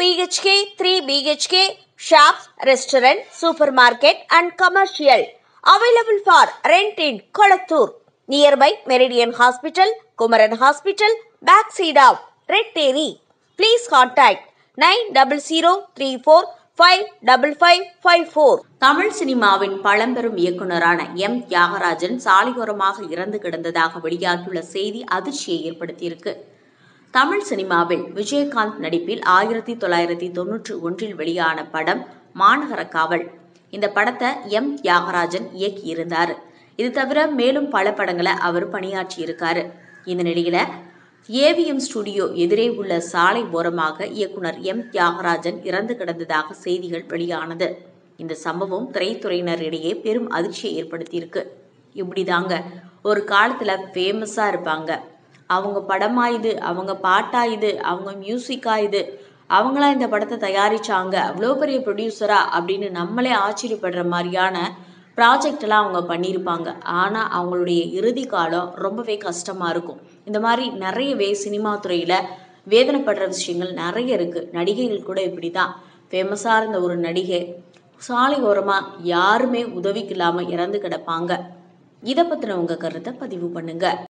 BHK, 3 BHK, shops, restaurant, supermarket and commercial. Available for rent in Kolattur. Nearby Meridian Hospital, Kumaran Hospital, backside of Red Terry. Please contact 9034555554. Tamil சினிமாவின் பழம்பெரும் இயக்குனரான M Thiagarajan சாலையோரமாக இறந்து கிடந்ததாக வெளியாகியுள்ள செய்தி அதிர்ச்சியை ஏற்படுத்தியிருக்கு. தமிழ் சினிமாவில் விஜயகாந்த் நடிப்பில் 1991 வெளியான படம் மாநகர காவல். இந்த படத்தை எம் தியாகராஜன் இயக்கியிருந்தார். இது தவிர மேலும் பல படங்களை அவர் பணியாற்றியிருக்காரு. இந்த நிலையில ஏவிஎம் ஸ்டுடியோ எதிரே உள்ள சாலை ஓரமாக இயக்குனர் எம் தியாகராஜன் இறந்து கிடந்ததாக செய்திகள் வெளியானது. இந்த சம்பவம் திரைத்துறையினரிடையே பெரும் அதிர்ச்சியை ஏற்படுத்தியிருக்கு. இப்படிதாங்க ஒரு காலத்துல ஃபேமஸா இருப்பாங்க. அவங்க படமா இது, அவங்க பாட்டா இது, அவங்க மியூசிக்கா இது, அவங்களா இந்த படத்தை தயாரிச்சாங்க, அவ்வளோ பெரிய ப்ரொடியூசரா அப்படின்னு நம்மளே ஆச்சரியப்படுற மாதிரியான ப்ராஜெக்ட் எல்லாம் அவங்க பண்ணியிருப்பாங்க. ஆனா அவங்களுடைய இறுதி காலம் ரொம்பவே கஷ்டமா இருக்கும். இந்த மாதிரி நிறையவே சினிமா துறையில வேதனைப்படுற விஷயங்கள் நிறைய இருக்கு. நடிகைகள் கூட இப்படிதான். ஃபேமஸா இருந்த ஒரு நடிகை சாலை ஓரமா யாருமே உதவிக்கு இல்லாம இறந்து கிடப்பாங்க. இதை பத்தின உங்க கருத்தை பதிவு பண்ணுங்க.